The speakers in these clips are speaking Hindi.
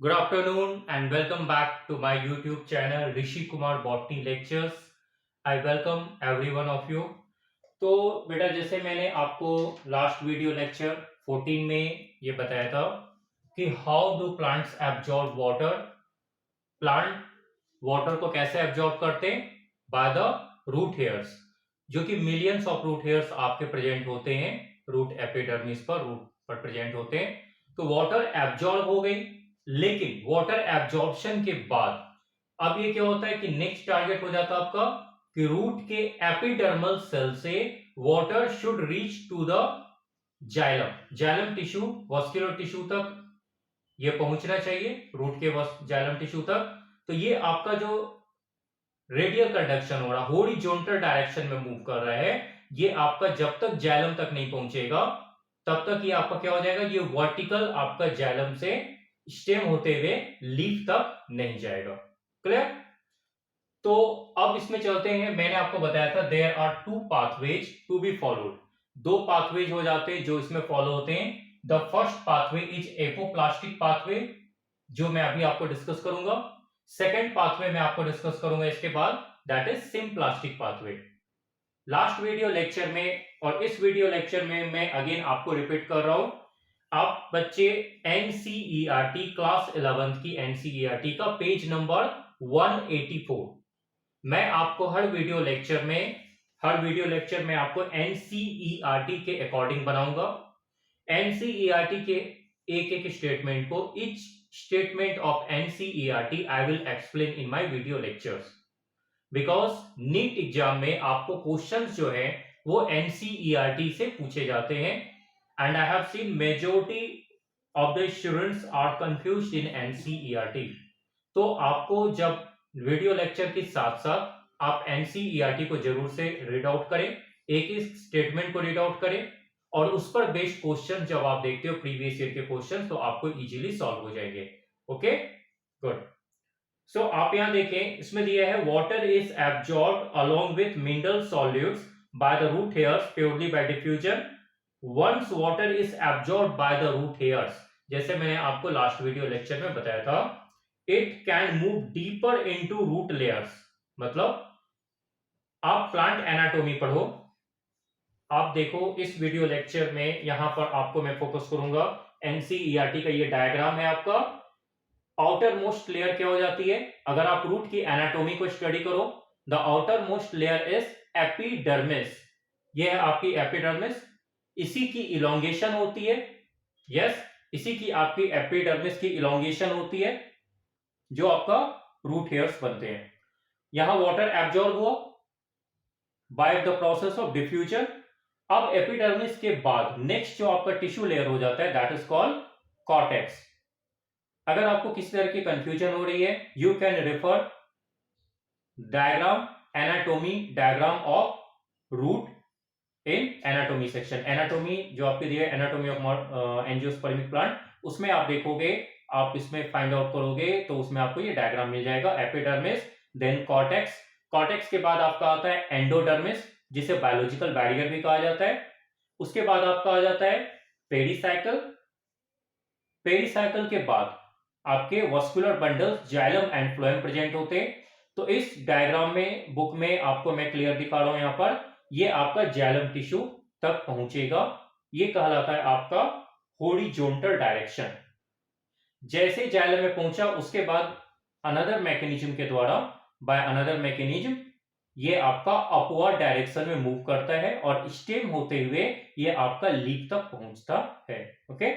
Good afternoon and welcome back to my YouTube channel Rishi Kumar Botany Lectures. I welcome every one of you. तो बेटा जैसे मैंने आपको लास्ट वीडियो लेक्चर 14 में ये बताया था कि how do plants absorb water. Plant water को कैसे एब्जॉर्ब करते हैं? बाय द रूट हेयर्स, जो कि मिलियंस ऑफ रूट हेयर्स आपके प्रेजेंट होते हैं रूट एपिडर्मिस पर, रूट पर प्रेजेंट होते हैं। तो वाटर एब्जॉर्ब हो गई, लेकिन वाटर एब्जॉर्प्शन के बाद अब ये क्या होता है कि नेक्स्ट टारगेट हो जाता है आपका कि रूट के एपिडर्मल सेल से water should reach to the xylem tissue, vascular tissue तक ये पहुंचना चाहिए, रूट के जाइलम टिश्यू तक। तो ये आपका जो रेडियल कंडक्शन हो रहा, हॉरिजॉन्टल डायरेक्शन में मूव कर रहा है, ये आपका जब तक जाइलम तक नहीं पहुंचेगा तब तक ये आपका क्या हो जाएगा, ये वर्टिकल आपका जाइलम से स्टेम होते हुए लीफ तक नहीं जाएगा। क्लियर? तो अब इसमें चलते हैं। मैंने आपको बताया था there are two pathways to be followed. दो पाथवेज हो जाते हैं जो इसमें फॉलो होते हैं। The first pathway is apoplastic pathway, जो मैं अभी आपको डिस्कस करूंगा। सेकेंड पाथवे मैं आपको डिस्कस करूंगा इसके बाद, that is symplastic pathway. Last video lecture में और इस वीडियो लेक्चर में मैं अगेन आपको रिपीट कर रहा हूं, आप बच्चे एनसीईआरटी क्लास 11 की एनसीईआरटी का पेज नंबर 184, मैं आपको हर वीडियो लेक्चर में आपको एनसीईआरटी के अकॉर्डिंग बनाऊंगा। एनसीईआरटी के एक एक स्टेटमेंट को, each statement of NCERT I will explain in my video lectures, because NEET exam में आपको क्वेश्चंस जो है वो एनसीईआरटी से पूछे जाते हैं। And I have seen majority of the students are confused in NCERT. तो आपको जब वीडियो लेक्चर के साथ साथ आप एनसीईआरटी को जरूर से रीड आउट करें, एक एक स्टेटमेंट को रीड आउट करें, और उस पर बेस्ड क्वेश्चन जब आप देखते हो प्रीवियस ईयर के क्वेश्चन, तो आपको इजीली सॉल्व हो जाएंगे। Okay, good. सो आप यहां देखें, इसमें दिया है water is absorbed along with mineral solutes by the root hairs purely by diffusion. Once water is absorbed by the root hairs, जैसे मैंने आपको लास्ट वीडियो लेक्चर में बताया था, it can move deeper into root layers. मतलब आप प्लांट एनाटॉमी पढ़ो, आप देखो इस वीडियो लेक्चर में, यहां पर आपको मैं फोकस करूंगा। एनसीईआरटी का ये डायग्राम है आपका। आउटर मोस्ट लेयर क्या हो जाती है, अगर आप रूट की एनाटॉमी को स्टडी करो, the outer most layer is epidermis. ये है आपकी एपिडर्मिस, इसी की इलोंगेशन होती है। यस, इसी की आपकी एपिडर्मिस की इलोंगेशन होती है, जो आपका रूट हेयर्स बनते हैं। यहां वाटर एब्जॉर्ब हुआ by the process of diffusion. अब एपिडर्मिस के बाद नेक्स्ट जो आपका टिश्यू लेयर हो जाता है, दैट इज कॉल्ड कॉर्टेक्स। अगर आपको किसी तरह की कंफ्यूजन हो रही है, you can refer diagram, anatomy diagram of root in anatomy section. Anatomy जो आपके दिए एनाटॉमी ऑफ एंजियोस्पर्मिक प्लांट, उसमें आप देखोगे, आप इसमें फाइंड आउट करोगे तो उसमें आपको ये डायग्राम मिल जाएगा। एपिडर्मिस, देन कॉर्टेक्स, कॉर्टेक्स के बाद आपका आता है एंडोडर्मिस, जिसे बायोलॉजिकल बैरियर भी कहा जाता है। उसके बाद आपका आ जाता है पेरिसाइकल। पेरिसाइकल के बाद आपके vascular bundles xylem and phloem present होते हैं। तो इस डायग्राम में, बुक में आपको मैं क्लियर दिखा रहा हूं, यहां पर ये आपका जाइलम टिश्यू तक पहुंचेगा। ये कहलाता है आपका हॉरिजॉन्टल डायरेक्शन। जैसे जाइलम में पहुंचा, उसके बाद अनदर मैकेनिज्म के द्वारा, बाय अनदर मैकेनिज्म, ये आपका अपवर्ड डायरेक्शन में मूव करता है और स्टेम होते हुए ये आपका लीफ तक पहुंचता है। ओके,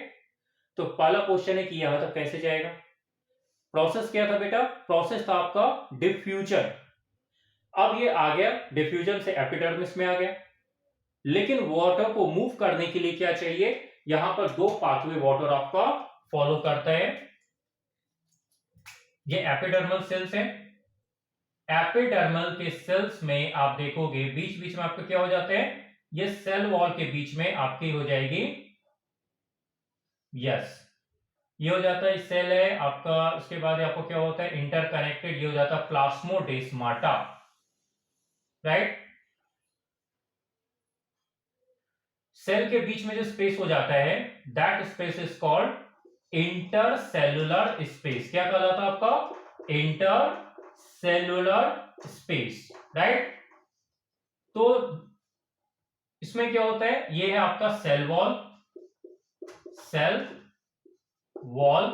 तो पहला क्वेश्चन है कि यह तक कैसे जाएगा। प्रोसेस क्या था बेटा? प्रोसेस था आपका डिफ्यूजन। अब ये आ गया डिफ्यूजन से एपिडर्मिस में आ गया, लेकिन वाटर को मूव करने के लिए क्या चाहिए, यहां पर दो पाथवे वाटर आपका फॉलो करता है। ये एपिडर्मल सेल्स हैं। एपिडर्मल के सेल्स में आप देखोगे बीच बीच में आपके क्या हो जाते हैं, ये सेल वॉल के बीच में आपकी हो जाएगी, यस, ये हो जाता है सेल है आपका। उसके बाद आपको क्या होता है, इंटरकनेक्टेड, ये हो जाता है प्लाज्मोडेस्माटा, राइट। सेल के बीच में जो स्पेस हो जाता है, that space is called intercellular space. क्या कहलाता है आपका? Intercellular space, right. तो इसमें क्या होता है? ये है आपका सेल वॉल, सेल वॉल।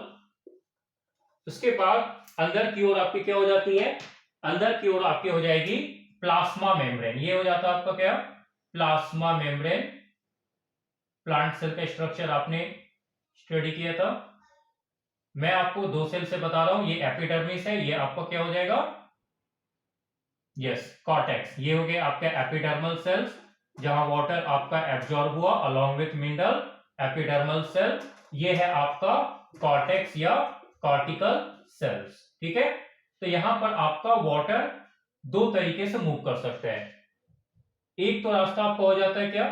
उसके बाद अंदर की ओर आपकी क्या हो जाती है? अंदर की ओर आपकी हो जाएगी प्लाज्मा मेम्ब्रेन। ये हो जाता है आपका क्या? Plasma membrane. प्लांट सेल का स्ट्रक्चर आपने स्टडी किया था। मैं आपको दो सेल से बता रहा हूं, ये एपिडर्मिस है, ये आपका क्या हो जाएगा? Yes, cortex. ये हो गया आपका एपिडर्मल सेल्स, जहां वाटर आपका एब्जॉर्ब हुआ along with mineral. Epidermal cell. ये है आपका कॉर्टेक्स या कॉर्टिकल सेल्स, ठीक है। तो यहां पर आपका वाटर दो तरीके से मूव कर सकते हैं। एक तो रास्ता आपका हो जाता है क्या?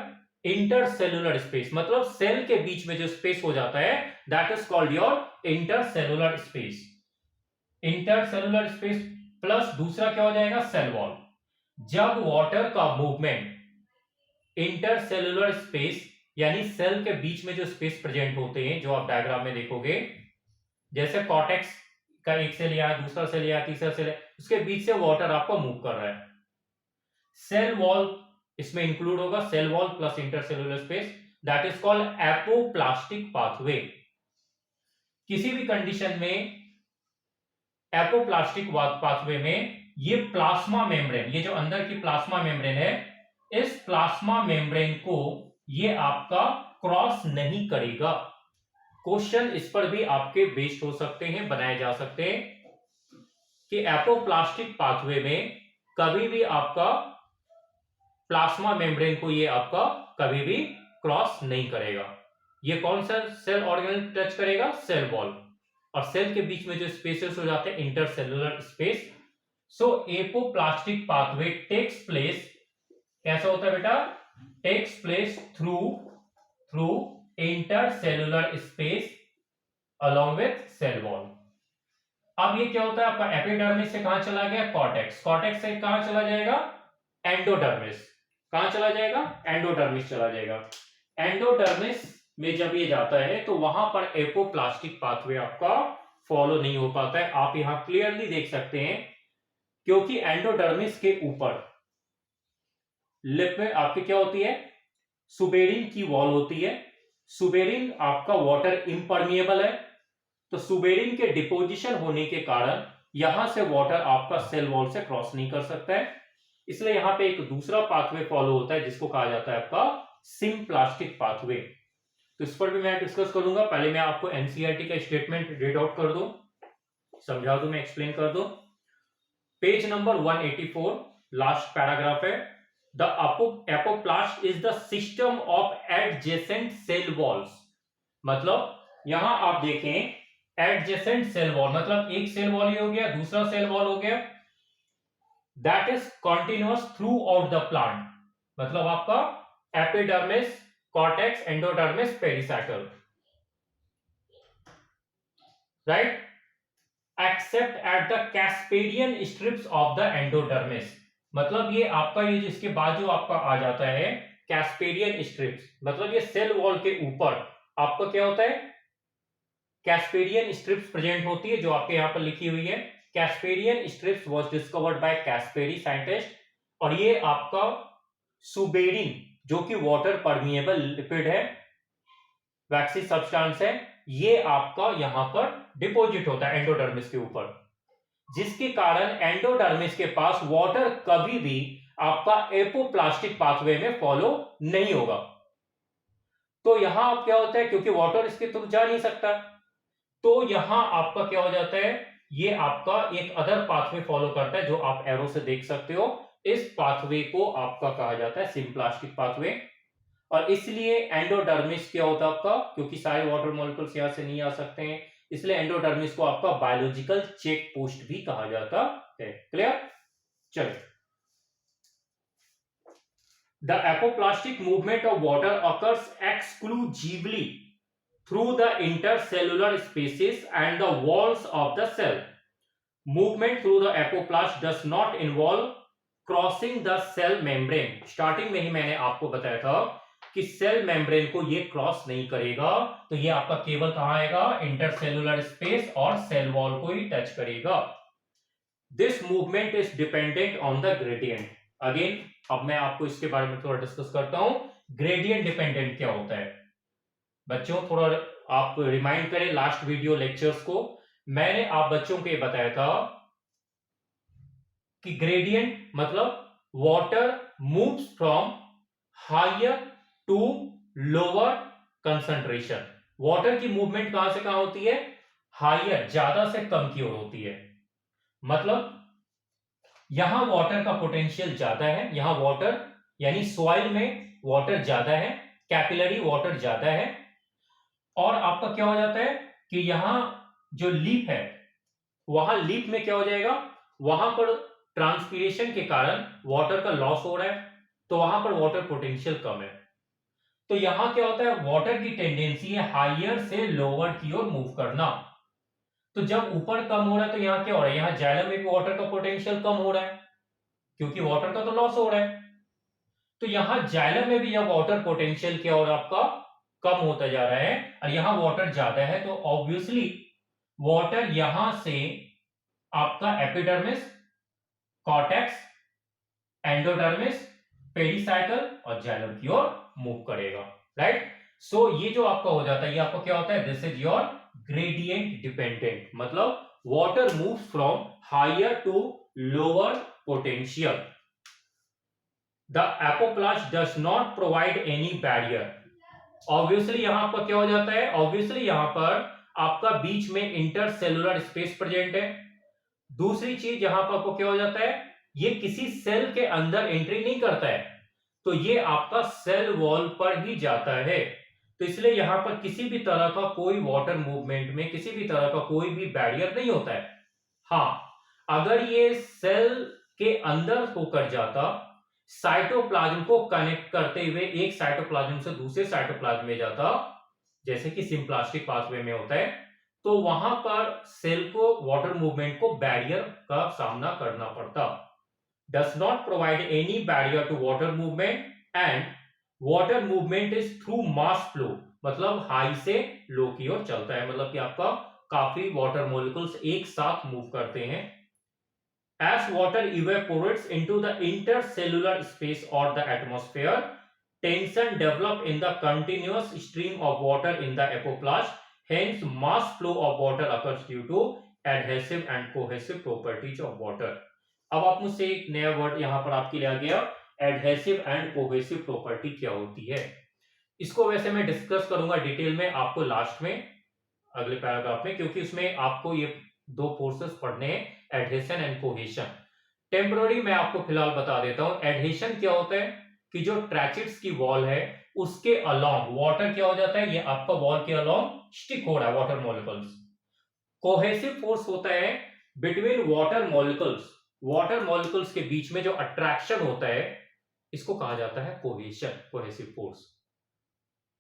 इंटरसेलुलर स्पेस, मतलब सेल के बीच में जो स्पेस हो जाता है, that is called your intercellular space. Intercellular space plus दूसरा क्या हो जाएगा? Cell wall. जब वाटर का मूवमेंट इंटरसेलुलर स्पेस यानी सेल के बीच में जो स्पेस प्रेजेंट होते हैं, जो आप डायग्राम में देखोगे, जैसे कॉर्टेक्स का एक सेल यहाँ, दूसरा सेल यहाँ, तीसरा सेल है, उसके बीच से वाटर आपको मूव कर रहा है। सेल वॉल इसमें इंक्लूड होगा, cell wall plus intercellular space, that is called apoplastic pathway. किसी भी कंडीशन में एपोप्लास्टिक पाथवे में ये प्लाज्मा मेम्ब्रेन, ये जो अंदर की प्लाज्मा मेम्ब्रेन है, इस प्लाज्मा मेम्ब्रेन को ये आपका क्रॉस नहीं करेगा। क्वेश्चन इस पर भी आपके बेस्ड हो सकते हैं, बनाए जा सकते हैं कि एपोप्लास्टिक पाथवे में कभी भी आपका प्लाज्मा मेम्ब्रेन को ये आपका कभी भी क्रॉस नहीं करेगा। ये कौन सा सेल ऑर्गेनेल टच करेगा? Cell wall. और सेल के बीच में जो स्पेसेस हो जाते हैं, intercellular space. So apoplastic pathway takes place, कैसा होता है बेटा? Takes place through intercellular space along with cell wall. अब ये क्या होता है आपका? एपिडर्मिस से कहां चला गया? कॉर्टेक्स। कॉर्टेक्स से कहां चला जाएगा? एंडोडर्मिस। कहां चला जाएगा? एंडोडर्मिस चला जाएगा। एंडोडर्मिस में जब ये जाता है तो वहां पर एपोप्लास्टिक पाथवे आपका फॉलो नहीं हो पाता है। आप यहां क्लियरली देख सकते हैं, क्योंकि एंडोडर्मिस के ऊपर लिप में आपकी क्या होती है? सुबेरिन की वॉल होती है। सुबेरिन आपका वाटर इम्परमिएबल है, तो सुबेरिन के डिपोजिशन होने के कारण यहां से वाटर आपका सेल वॉल से क्रॉस नहीं कर सकता है। इसलिए यहां पे एक दूसरा पाथवे फॉलो होता है, जिसको कहा जाता है आपका सिम्प्लास्टिक पाथवे। तो इस पर भी मैं डिस्कस करूंगा। पहले मैं आपको एनसीईआरटी का स्टेटमेंट रीड आउट कर दूं, समझा दूं, मैं एक्सप्लेन कर दूं। पेज नंबर 184, लास्ट पैराग्राफ है। The apoplast is the system of adjacent cell walls. मतलब यहां आप देखें, एडजेसेंट सेल वॉल मतलब एक सेल वॉल हो गया, दूसरा सेल वॉल हो गया, that is continuous throughout the plant. मतलब आपका epidermis, cortex, endodermis, pericycle, right, except at the casparian strips of the endodermis. मतलब ये आपका ये जिसके बाद जो आपका आ जाता है कैस्पेडियन स्ट्रिप्स, मतलब ये सेल वॉल के ऊपर आपका क्या होता है? कैस्पेडियन स्ट्रिप्स प्रेजेंट होती है, जो आपके यहां पर लिखी हुई है। Casparian strips was discovered by Caspary scientist. और ये आपका सुबेरिन, जो कि वाटर परमिएबल लिपिड है, वैक्सी सब्सटेंस है, ये आपका यहां पर डिपॉजिट होता है एंडोडर्मिस के ऊपर, जिसके कारण एंडोडर्मिस के पास वाटर कभी भी आपका एपोप्लास्टिक पाथवे में फॉलो नहीं होगा। तो यहां आप क्या होता है, क्योंकि वाटर इसके थ्रू जा नहीं सकता, तो यहां आपका क्या हो जाता है? ये आपका एक अदर पाथवे फॉलो करता है, जो आप एरो से देख सकते हो। इस पाथवे को आपका कहा जाता है सिम्प्लास्टिक पाथवे। और इसलिए एंडोडर्मिस क्या होता है आपका, क्योंकि सारे वाटर मॉलिक्यूल्स यहां से नहीं आ सकते हैं, इसलिए एंडोडर्मिस को आपका बायोलॉजिकल चेक पोस्ट भी कहा जाता है। क्लियर? चलिए, the apoplastic movement of water occurs exclusively through the intercellular spaces and the walls of the cell. Movement through the apoplast does not involve crossing the cell membrane. Starting में ही मैंने आपको बताया था कि सेल मेम्ब्रेन को ये क्रॉस नहीं करेगा, तो ये आपका केवल कहां आएगा, इंटरसेलुलर स्पेस और सेल वॉल को ही टच करेगा। This movement is dependent on the gradient. Again अब मैं आपको इसके बारे में थोड़ा डिस्कस करता हूं, ग्रेडियंट डिपेंडेंट क्या होता है। बच्चों थोड़ा आप रिमाइंड करें लास्ट वीडियो लेक्चर्स को, मैंने आप बच्चों को ये बताया था कि ग्रेडियंट मतलब water moves from higher to lower concentration. Water की मूवमेंट कहां से कहां होती है, हायर ज्यादा से कम की ओर होती है। मतलब यहां वाटर का पोटेंशियल ज्यादा है, यहां वाटर यानी सॉइल में वाटर ज्यादा है, कैपिलरी वाटर ज्यादा है, और आपका क्या हो जाता है कि यहां जो लीफ है, वहां लीफ में क्या हो जाएगा, वहां पर ट्रांसपीरेशन के कारण वाटर का लॉस हो रहा है, तो वहां पर वाटर पोटेंशियल कम है। तो यहां क्या होता है, वाटर की टेंडेंसी है हायर से लोअर की ओर मूव करना। तो जब ऊपर कम हो रहा है तो यहां क्या हो रहा है, यहां जाइलम में भी वाटर का पोटेंशियल कम हो रहा है, क्योंकि वाटर का तो लॉस हो रहा है। तो यहां जाइलम में भी यह वाटर पोटेंशियल क्या हो रहा है, आपका कम होता जा रहा है, और यहां वाटर ज्यादा है, तो ऑब्वियसली वाटर यहां से आपका एपिडर्मिस, कॉर्टेक्स, एंडोडर्मिस, पेरिसाइकल और जाइलम की ओर मूव करेगा, राइट। सो ये जो आपका हो जाता है, ये आपका क्या होता है, this is your gradient dependent, मतलब water moves from higher to lower potential. The apoplast does not provide any barrier. Obviously यहां आपका क्या हो जाता है, ऑब्वियसली यहां पर आपका बीच में इंटरसेलुलर स्पेस प्रेजेंट है। दूसरी चीज यहां पर आपको क्या हो जाता है, ये किसी सेल के अंदर एंट्री नहीं करता है, तो ये आपका सेल वॉल पर ही जाता है। तो इसलिए यहां पर किसी भी तरह का कोई वाटर मूवमेंट में किसी भी तरह का कोई भी बैरियर नहीं होता है। हाँ, अगर ये सेल के अंदर होकर जाता, साइटोप्लाज्म को कनेक्ट करते हुए एक साइटोप्लाज्म से दूसरे साइटोप्लाज्म में जाता, जैसे कि सिम्प्लास्टिक पाथवे में होता है, तो वहां पर सेल को वाटर मूवमेंट को बैरियर का सामना करना पड़ता। Does not provide any barrier to water movement, and water movement is through mass flow, मतलब हाई से लो की ओर चलता है, मतलब कि आपका काफी वाटर मॉलिक्यूल्स एक साथ मूव करते हैं। As water evaporates into the intercellular space or the atmosphere, tension develop in the continuous stream of water in the apoplast. Hence, mass flow of water occurs due to adhesive and cohesive properties of water. अब आप मुझसे एक नया वर्ड यहाँ पर आपके लिए आ गया, एडहेसिव एंड कोहेसिव प्रॉपर्टी क्या होती है। इसको वैसे मैं डिस्कस करूंगा डिटेल में आपको लास्ट में, अगले पैराग्राफ में, क्योंकि उसमें आपको ये दो फोर्सेस पढ़ने हैं, एडहेशन एंड कोहेशन। टेम्पररी मैं आपको फिलहाल बता देता हूं, एडहेशन क्या होता है कि जो ट्रैचेट्स की वॉल है उसके अलोंग वाटर क्या हो जाता है, ये आपका वॉल के अलोंग स्टिक हो रहा है वाटर मॉलिक्यूल्स। कोहेसिव फोर्स होता है बिटवीन वाटर मॉलिक्यूल्स के बीच में जो अट्रैक्शन होता है, इसको कहा जाता है cohesion, cohesive force.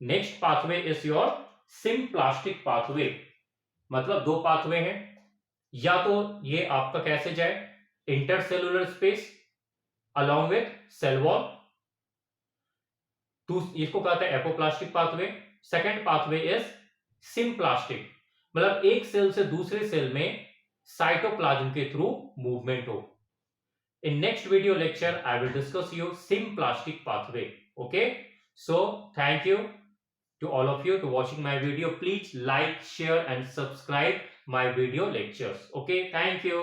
Next pathway is your symplastic pathway, मतलब दो पाथवे हैं, या तो ये आपका कैसे जाए, intercellular space along with cell wall, इसको कहते हैं apoplastic pathway. Second pathway is symplastic, मतलब एक सेल से दूसरे सेल में साइटोप्लाज्म के थ्रू मूवमेंट हो। In next video lecture I will discuss your symplastic pathway. Okay, so thank you to all of you to watching my video. Please like, share and subscribe my video lectures. Okay, thank you.